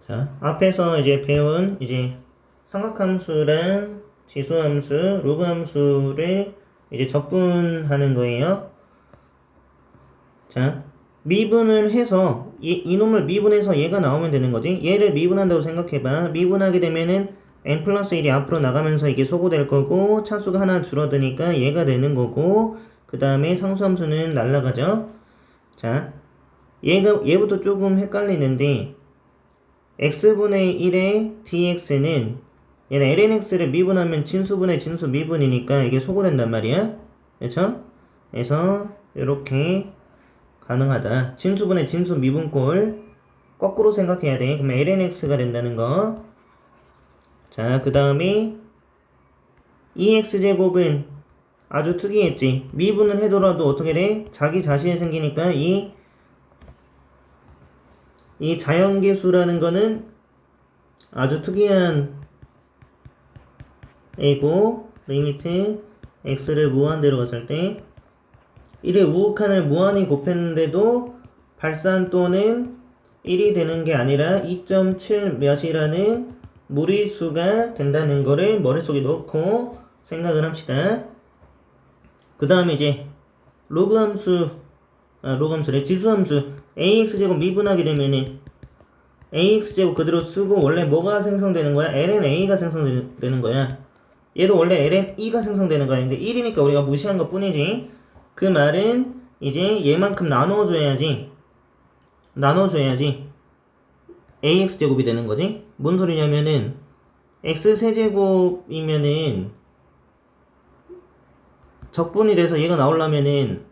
자, 앞에서 이제 배운 이제 삼각함수랑 지수함수, 로그함수를 이제 적분하는 거예요. 자, 미분을 해서 이놈을 미분해서 얘가 나오면 되는 거지. 얘를 미분한다고 생각해봐. 미분하게 되면은 n 플러스 1이 앞으로 나가면서 이게 소거될 거고 차수가 하나 줄어드니까 얘가 되는 거고 그 다음에 상수함수는 날라가죠. 자, 얘부터 조금 헷갈리는데 x분의 1의 dx는 얘는 lnx를 미분하면 진수분의 진수 미분이니까 이게 소거된단 말이야. 그렇죠? 그래서 이렇게 가능하다. 진수분의 진수 미분꼴 거꾸로 생각해야 돼. 그러면 lnx가 된다는 거. 자, 그 다음에 2x제곱은 아주 특이했지. 미분을 해더라도 어떻게 돼? 자기 자신이 생기니까 이 자연계수라는 거는 아주 특이한 애고 리미트 x를 무한대로 갔을 때 1의 우극한을 무한히 곱했는데도 발산또는 1이 되는 게 아니라 2.7 몇이라는 무리수가 된다는 거를 머릿속에 넣고 생각을 합시다. 그 다음에 이제 로그함수래 지수함수 ax제곱 미분하게 되면은 ax제곱 그대로 쓰고 원래 뭐가 생성되는 거야? lna가 생성되는 거야. 얘도 원래 lne가 생성되는 거야. 근데 1이니까 우리가 무시한 것 뿐이지. 그 말은 이제 얘만큼 나눠줘야지 ax제곱이 되는 거지. 뭔 소리냐면은 x세제곱이면은 적분이 돼서 얘가 나오려면은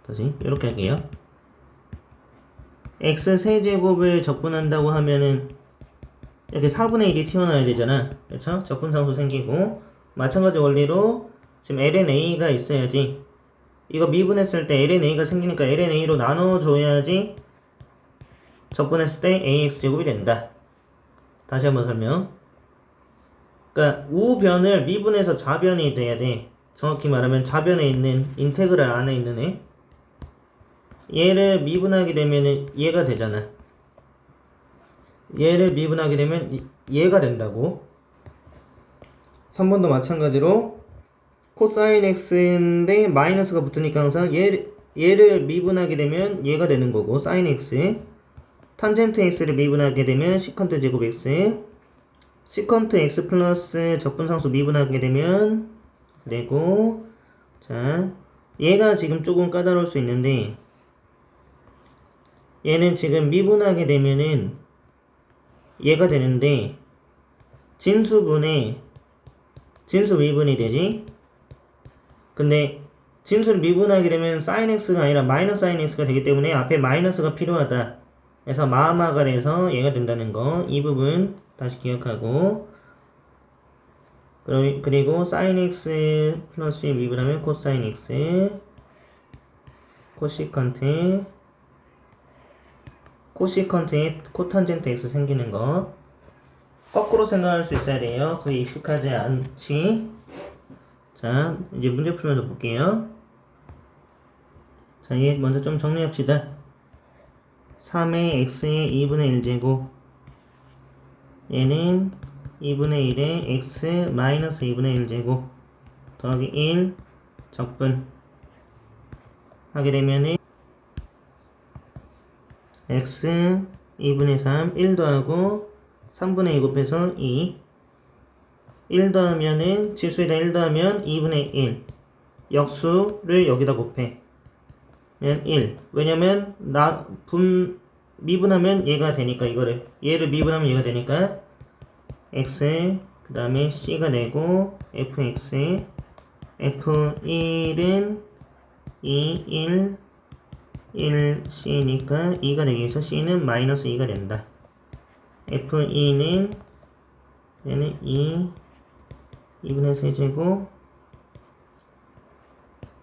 다시 이렇게 할게요. x세제곱을 적분한다고 하면은 이렇게 4분의 1이 튀어나와야 되잖아. 그렇죠? 적분상수 생기고 마찬가지 원리로 지금 lna가 있어야지. 이거 미분했을 때 lna가 생기니까 lna로 나눠줘야지 적분했을 때 ax제곱이 된다. 다시 한번 설명. 그러니까 우변을 미분해서 좌변이 돼야 돼. 정확히 말하면 좌변에 있는 인테그랄 안에 있는 애. 얘를 미분하게 되면은 얘가 되잖아. 얘를 미분하게 되면 얘가 된다고. 3번도 마찬가지로 코사인 x인데 마이너스가 붙으니까 항상 얘를 미분하게 되면 얘가 되는 거고 사인 x. 탄젠트 x를 미분하게 되면 시컨트 제곱 x. 시컨트 x 플러스 적분상수 미분하게 되면 되고. 자, 얘가 지금 조금 까다로울 수 있는데 얘는 지금 미분하게 되면은 얘가 되는데 진수분의 진수 미분이 되지. 근데 진수를 미분하게 되면 sin x가 아니라 마이너스 sin x가 되기 때문에 앞에 마이너스가 필요하다. 그래서 마마갈에서 얘가 된다는 거. 이 부분 다시 기억하고 그리고 sin x 플러스 미분하면 코사인 x 코시컨트에 코탄젠트 x 생기는 거 거꾸로 생각할 수 있어야 돼요. 그게 익숙하지 않지. 자, 이제 문제 풀면서 볼게요. 자, 얘 먼저 좀 정리합시다. 3의 x의 2분의 1제곱 얘는 2분의 1의 x 마이너스 2분의 1제곱 더하기 1 적분 하게 되면은 x 2분의 3 1 더하고 3분의 2 곱해서 2 1 더하면은 지수에다 1 더하면 2분의 1 역수를 여기다 곱해 면 1 왜냐면 미분하면 얘가 되니까 얘를 미분하면 얘가 되니까 x 그 다음에 c가 되고 fx f1은 2 1 1c니까 2가 되기 위해서 c는 마이너스 2가 된다. f2는 얘는 2분의 3제곱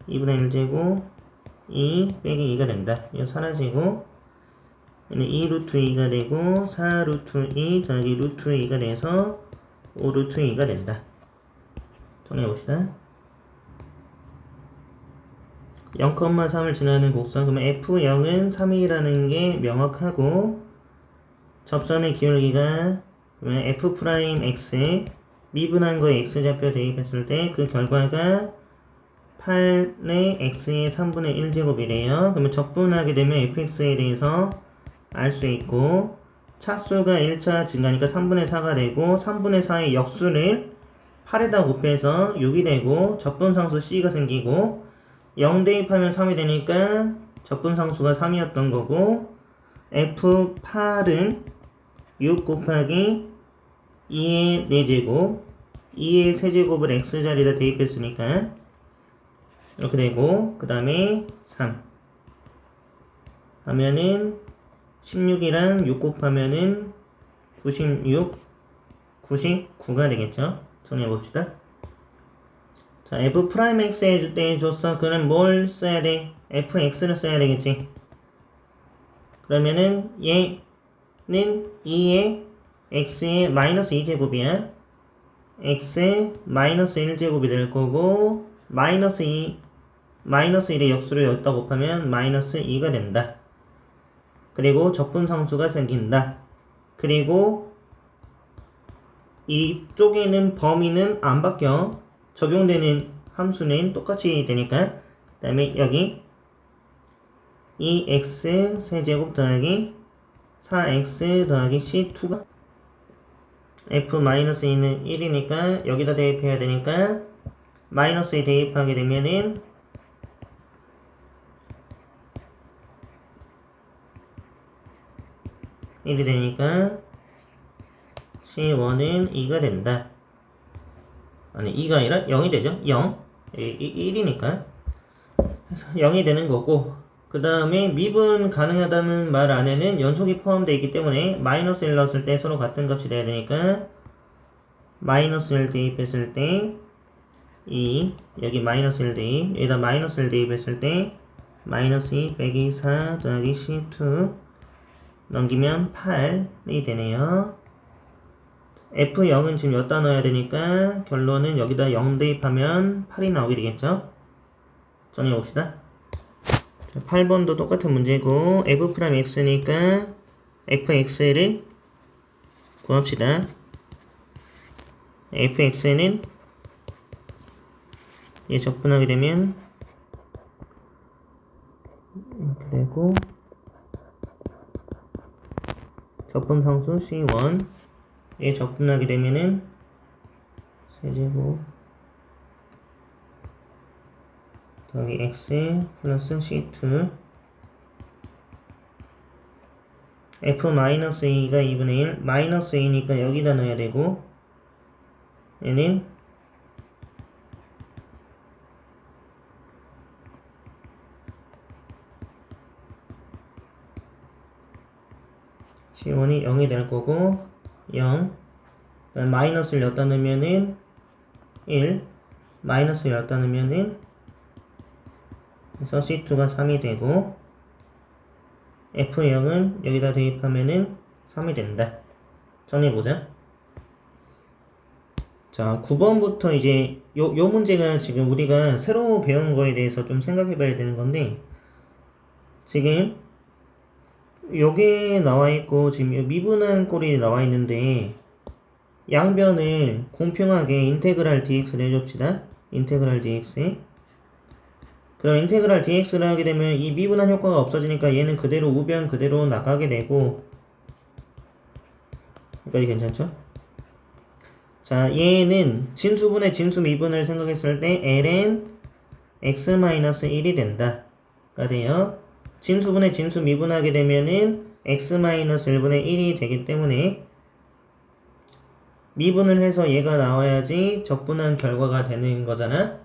2분의 1제곱 2 빼기 2가 된다. 이거 사라지고 얘는 2 루트 2가 되고 4 루트 2 더하기 루트 2가 돼서 5 루트 2가 된다. 정리해봅시다. 0,3을 지나는 곡선. 그러면 F0은 3이라는 게 명확하고, 접선의 기울기가, 그러면 F'X에 미분한 거에 X좌표 대입했을 때 그 결과가 8의 X의 3분의 1제곱이래요. 그러면 적분하게 되면 Fx에 대해서 알 수 있고, 차수가 1차 증가니까 3분의 4가 되고, 3분의 4의 역수를 8에다 곱해서 6이 되고, 적분상수 C가 생기고, 0 대입하면 3이 되니까 적분상수가 3이었던 거고, F8은 6 곱하기 2의 4제곱, 2의 세제곱을 X자리에다 대입했으니까 이렇게 되고, 그 다음에 3 하면은 16이랑 6 곱하면은 96, 99가 되겠죠. 정리해봅시다. 자, F'X에 줬어. 그럼 뭘 써야 돼? Fx를 써야 되겠지. 그러면은 얘는 2의 x의 마이너스 2제곱이야. x의 마이너스 1제곱이 될 거고, 마이너스 1의 역수를 여기다 곱하면 마이너스 2가 된다. 그리고 적분상수가 생긴다. 그리고 이쪽에는 범위는 안 바뀌어. 적용되는 함수는 똑같이 되니까. 그 다음에 여기 2x 세제곱 더하기 4x 더하기 c2가 f-2는 1이니까 여기다 대입해야 되니까 마이너스에 대입하게 되면은 (1이) 되니까 C1은 2가 된다. 아니 2가 아니라 0이 되죠. 0 1이니까 그래서 0이 되는 거고, 그 다음에 미분 가능하다는 말 안에는 연속이 포함되어 있기 때문에 마이너스 1 넣었을 때 서로 같은 값이 돼야 되니까 마이너스 1 대입했을 때 2, 여기 마이너스 1 대입, 여기다 마이너스 1 대입했을 때 마이너스 2 빼기 4 더하기 C2 넘기면 8이 되네요. F0은 지금 여기다 넣어야 되니까 결론은 여기다 0 대입하면 8이 나오게 되겠죠. 정리해봅시다. 8번도 똑같은 문제고, F'X니까 Fx를 구합시다. Fx는 얘 적분하게 되면 이렇게 되고, 적분상수 C1 얘 적분하게 되면은 세제곱 더하기 x 플러스 c2 f-a가 2분의 1 마이너스 2니까 여기다 넣어야 되고, 얘는 C1이 0이 될 거고 0 마이너스를 여기다 넣으면은 1 마이너스를 여기다 넣으면은 그래서 C2가 3이 되고, F0은 여기다 대입하면은 3이 된다. 정리해보자. 자, 9번부터 이제 요 문제가 지금 우리가 새로 배운 거에 대해서 좀 생각해봐야 되는 건데, 지금 요게 나와있고 지금 미분한 꼴이 나와있는데 양변을 공평하게 인테그랄 dx를 해줍시다. 인테그랄 dx. 그럼 인테그랄 dx를 하게 되면 이 미분한 효과가 없어지니까 얘는 그대로 우변 그대로 나가게 되고, 여기까지 괜찮죠? 자, 얘는 진수분의 진수 미분을 생각했을 때 ln x-1이 된다 가 돼요. 진수분의 진수 미분하게 되면은 x-1분의 1이 되기 때문에 미분을 해서 얘가 나와야지 적분한 결과가 되는 거잖아.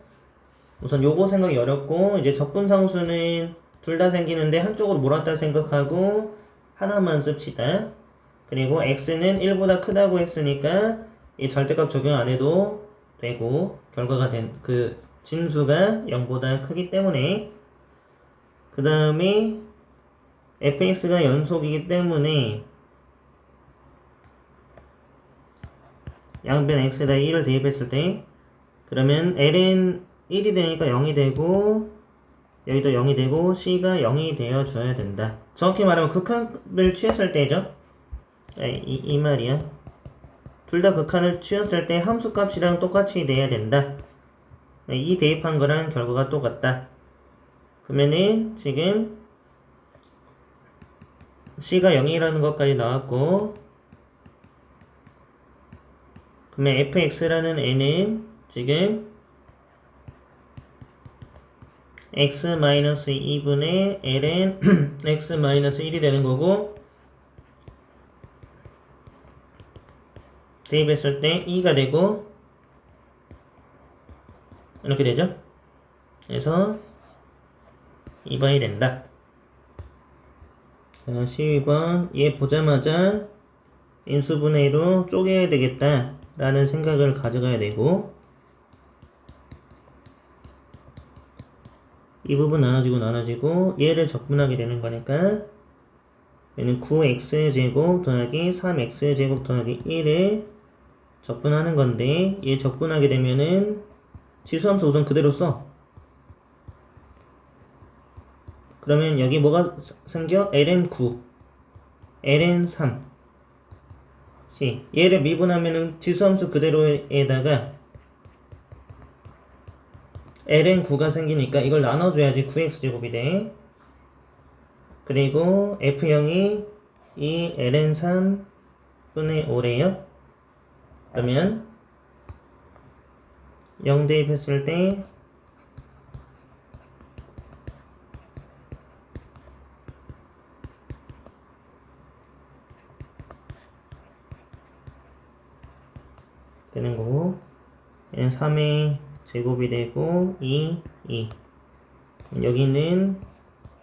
우선 요거 생각이 어렵고, 이제 적분상수는 둘 다 생기는데 한쪽으로 몰았다 생각하고 하나만 씁시다. 그리고 x는 1보다 크다고 했으니까 이 절대값 적용 안 해도 되고, 결과가 된 그 진수가 0보다 크기 때문에, 그 다음에 fx가 연속이기 때문에 양변 x에다 1을 대입했을 때, 그러면 ln 1이 되니까 0이 되고, 여기도 0이 되고 c가 0이 되어 줘야 된다. 정확히 말하면 극한을 취했을 때죠. 이 말이야. 둘 다 극한을 취했을 때 함수값이랑 똑같이 돼야 된다. 이 대입한 거랑 결과가 똑같다. 그러면은 지금 c가 0이라는 것까지 나왔고, 그러면 fx라는 애는 지금 x-2분의 ln x-1이 되는 거고, 대입했을 때 2가 되고 이렇게 되죠. 그래서 2번이 된다. 자, 12번 얘 보자마자 인수분해로 쪼개야 되겠다 라는 생각을 가져가야 되고, 이 부분 나눠지고 얘를 적분하게 되는 거니까 얘는 9x제곱 더하기 3x제곱 더하기 1을 적분하는 건데, 얘 적분하게 되면은 지수함수 우선 그대로 써. 그러면 여기 뭐가 생겨? ln9, ln3 c. 얘를 미분하면은 지수함수 그대로에다가 ln9가 생기니까 이걸 나눠줘야지 9x제곱이 돼. 그리고 f0이 이 ln3 분의 5래요. 그러면 0 대입했을 때 되는 거고, 얘는 3의 제곱이 되고 2 여기는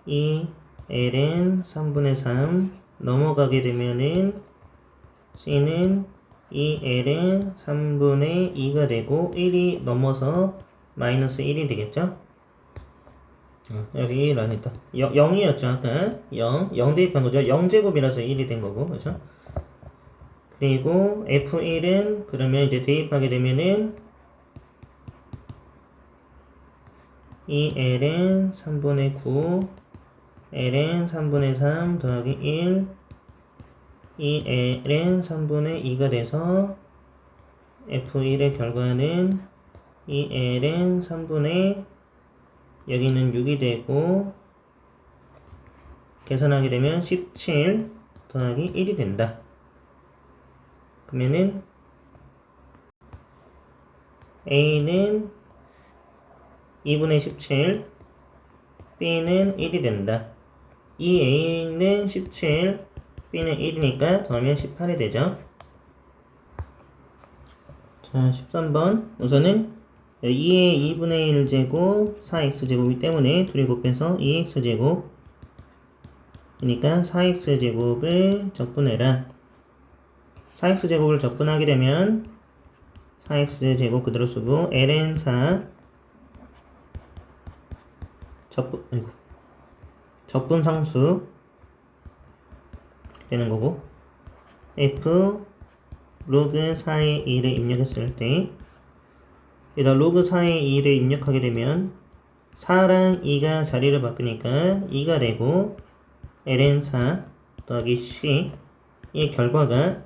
2 ln 3분의 3 넘어가게 되면은 c는 2 ln 3분의 2가 되고 1이 넘어서 마이너스 1이 되겠죠? 여기 1 안 했다. 0이었죠 아까. 0 대입한 거죠. 0제곱이라서 1이 된 거고, 그렇죠? 그리고 f1은 그러면 이제 대입하게 되면은 2ln 3분의 9 ln 3분의 3 더하기 1 2ln 3분의 2가 돼서 f1의 결과는 2ln 3분의 여기는 6이 되고, 계산하게 되면 17 더하기 1이 된다. 그러면은 a는 2분의 17, b는 1이 된다. 이 a는 17, b는 1이니까 더하면 18이 되죠. 자, 13번. 우선은 2의 2분의 1제곱 4x제곱이기 때문에 둘이 곱해서 2x제곱, 그러니까 4x제곱을 적분해라. 4x제곱을 적분하게 되면 4x제곱 그대로 쓰고 ln4 적분상수 되는 거고, f 로그 4의 2를 입력했을 때 여기다 로그 4의 2를 입력하게 되면 4랑 2가 자리를 바꾸니까 2가 되고, ln4 더하기 c 이 결과가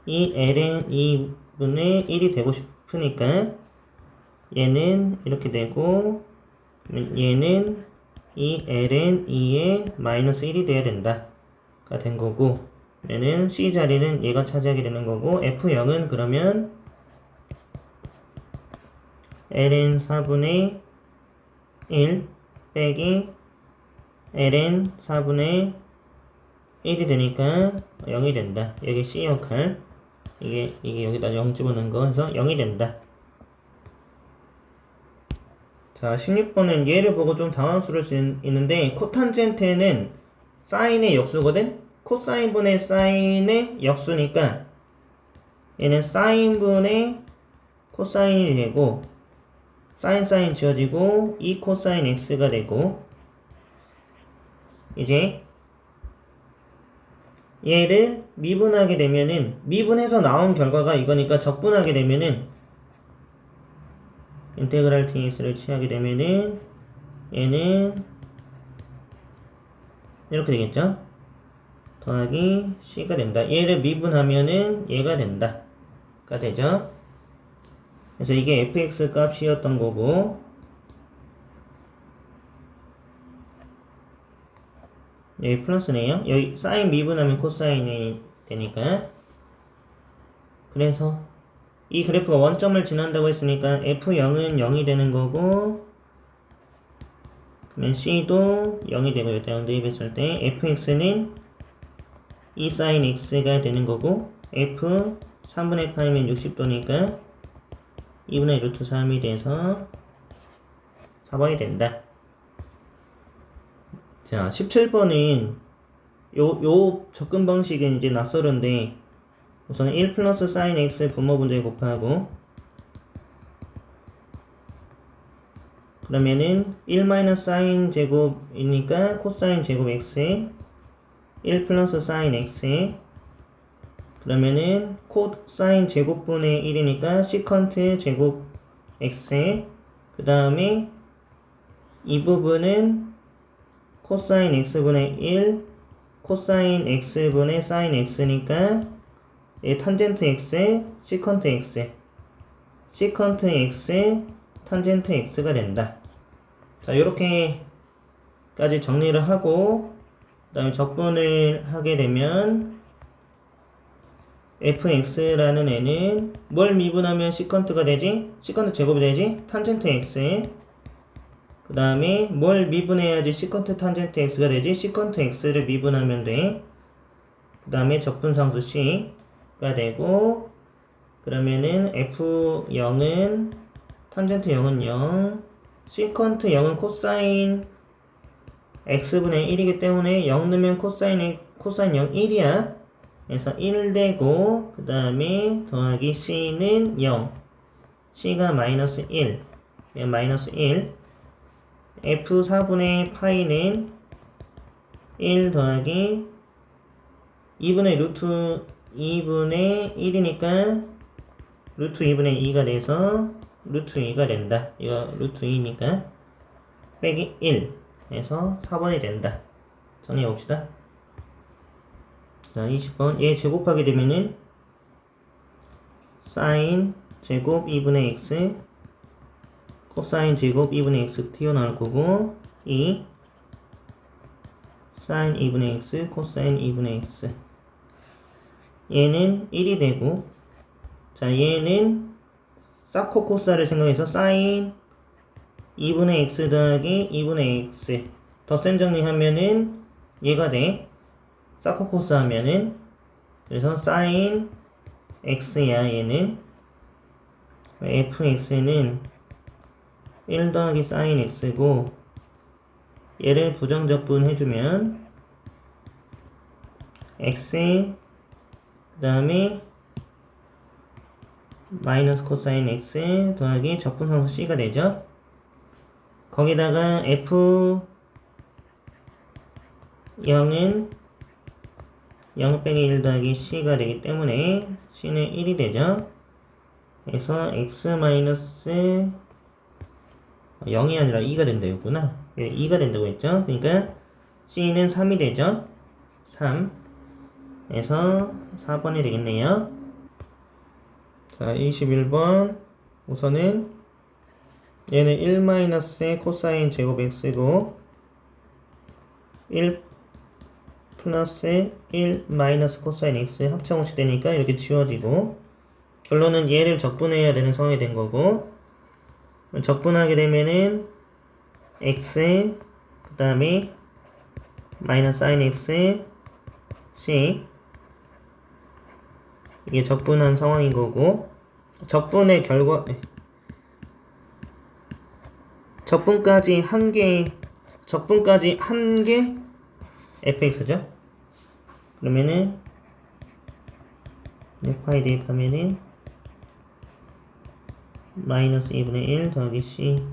이 ln 2분의 1이 되고 싶으니까 얘는 이렇게 되고, 얘는 이 ln 2의 마이너스 1이 돼야 된다 가 된 거고, 얘는 c 자리는 얘가 차지하게 되는 거고, f0은 그러면 ln 4분의 1 빼기 ln 4분의 1이 되니까 0이 된다. 여기 c 역할, 이게 여기다 0 집어넣은 거 해서 0이 된다. 자, 16번은 얘를 보고 좀 당황스러울 수 있는데, 코탄젠트는 사인의 역수거든? 코사인분의 사인의 역수니까 얘는 사인분의 코사인이 되고, 사인 지워지고 2 코사인 x가 되고, 이제 얘를 미분하게 되면은, 미분해서 나온 결과가 이거니까 적분하게 되면은 인테그랄 dx를 취하게 되면은 얘는 이렇게 되겠죠? 더하기 C가 된다. 얘를 미분하면은 얘가 된다. 가 되죠? 그래서 이게 fx 값이었던 거고, 여기 플러스네요. 여기 사인 미분하면 코사인이 되니까. 그래서 이 그래프가 원점을 지난다고 했으니까 f0은 0이 되는 거고, 그러면 c도 0이 되고 여기다 0 대입했을 때 fx는 2 sin x가 되는 거고, f 3분의 파이면 60도니까 2분의 루트 3이 돼서 4번이 된다. 자, 17번은 요 접근 방식은 이제 낯설은데, 우선 1 플러스 sin x 분모분자에 곱하고, 그러면은 1 마이너스 sin 제곱이니까 코사인 제곱 x에 1 플러스 sin x에, 그러면은 코사인 제곱분의 1이니까 시컨트 제곱 x에, 그 다음에 이 부분은 코사인 x분의 1 코사인 x분의 sin x니까 얘 탄젠트 x에 시컨트 x에 시컨트 x에 탄젠트 x가 된다. 자, 요렇게까지 정리를 하고 그 다음에 적분을 하게 되면 fx라는 애는 뭘 미분하면 시컨트가 되지? 시컨트 제곱이 되지? 탄젠트 x에, 그 다음에 뭘 미분해야지 시컨트 탄젠트 x가 되지? 시컨트 x를 미분하면 돼. 그 다음에 적분상수 c가 되고, 그러면은 f0은 탄젠트 0은 0, 시컨트 0은 코사인 x분의 1이기 때문에 0 넣으면 코사인 0 1이야. 그래서 1 되고, 그 다음에 더하기 c는 0, c가 마이너스 1, 마이너스 1, f 4분의 파이는 1 더하기 2분의 루트 2분의 1이니까 루트 2분의 2가 돼서 루트 2가 된다. 이거 루트 2니까 빼기 1 해서 4번이 된다. 정리해 봅시다. 자, 20번. 얘 제곱하게 되면은 사인 제곱 2분의 x 코사인 제곱 2분의 x 튀어나올 거고, 2 사인 2분의 x 코사인 2분의 x, 얘는 1이 되고, 자, 얘는 사코코사를 생각해서 사인 2분의 x 더하기 2분의 x 덧셈 정리하면은 얘가 돼. 사코코사 하면은, 그래서 사인 x야. 얘는 fx는 1 더하기 사인 x고, 얘를 부정적분 해주면 x 그 다음에 마이너스 코사인 x 더하기 적분상수 c가 되죠. 거기다가 f0은 0 빼기 1 더하기 c가 되기 때문에 c는 1이 되죠. 그래서 x 마이너스 0이 아니라 2가 된다 했구나. 2가 된다고 했죠. 그러니까 c는 3이 되죠. 3 에서 4번이 되겠네요. 자, 21번. 우선은 얘는 1 코사인 제곱 x고 1 플러스 1 마이너스 코사인 x 합창공식 되니까 이렇게 지워지고, 결론은 얘를 적분해야 되는 상황이 된 거고, 적분하게 되면은 x 그 다음에 마이너스 sin x c, 이게 적분한 상황인 거고, 적분의 결과 적분까지 한 개 fx죠. 그러면은 파이 대입하면은 마이너스 2분의 1 더하기 c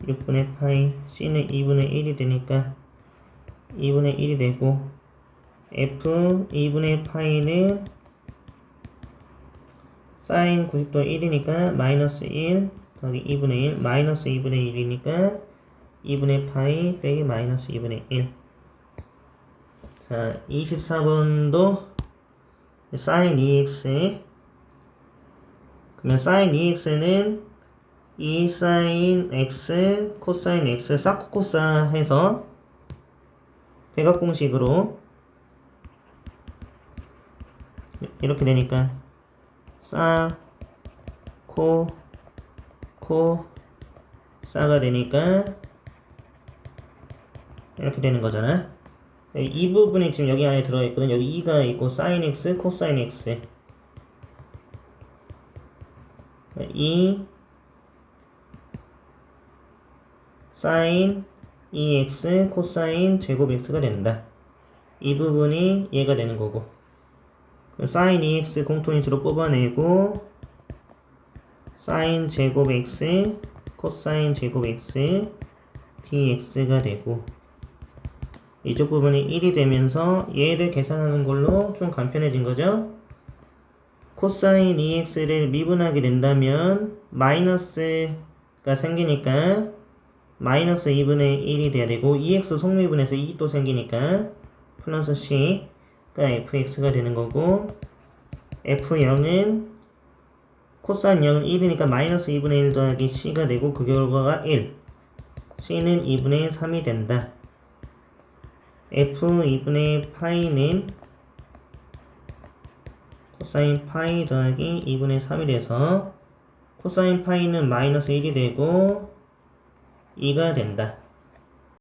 6분의 파이, c는 2분의 1이 되니까 2분의 1이 되고, f 2분의 파이는 사인 90도 1이니까 마이너스 1 더하기 2분의 1 마이너스 2분의 1이니까 2분의 파이 빼기 마이너스 2분의 1. 자, 24번도 sin 2x. 그러면 sin 2x는 2 sin x 코사인 x 사코코사 해서 백악공식으로 이렇게 되니까 사가 되니까 이렇게 되는 거잖아. 이 부분이 지금 여기 안에 들어있거든. 여기 2가 있고 sin x 코사인 x 2 sin 2x 코사인 제곱 x가 된다. 이 부분이 얘가 되는 거고, sin 2x 공통인수로 뽑아내고 sin 제곱 x 코사인 제곱 x dx가 되고, 이쪽 부분이 1이 되면서 얘를 계산하는 걸로 좀 간편해진 거죠. 코사인 2x를 미분하게 된다면 마이너스가 생기니까 마이너스 2분의 1이 돼야 되고, 2x 속미분해서 2 또 생기니까 플러스 c가 fx가 되는 거고, f0은 코사인 0은 1이니까 마이너스 2분의 1 더하기 c가 되고, 그 결과가 1. c는 2분의 3이 된다. f 2분의 파이는 코사인 파이 더하기 2분의 3이 돼서 코사인 파이는 마이너스 1이 되고 2가 된다.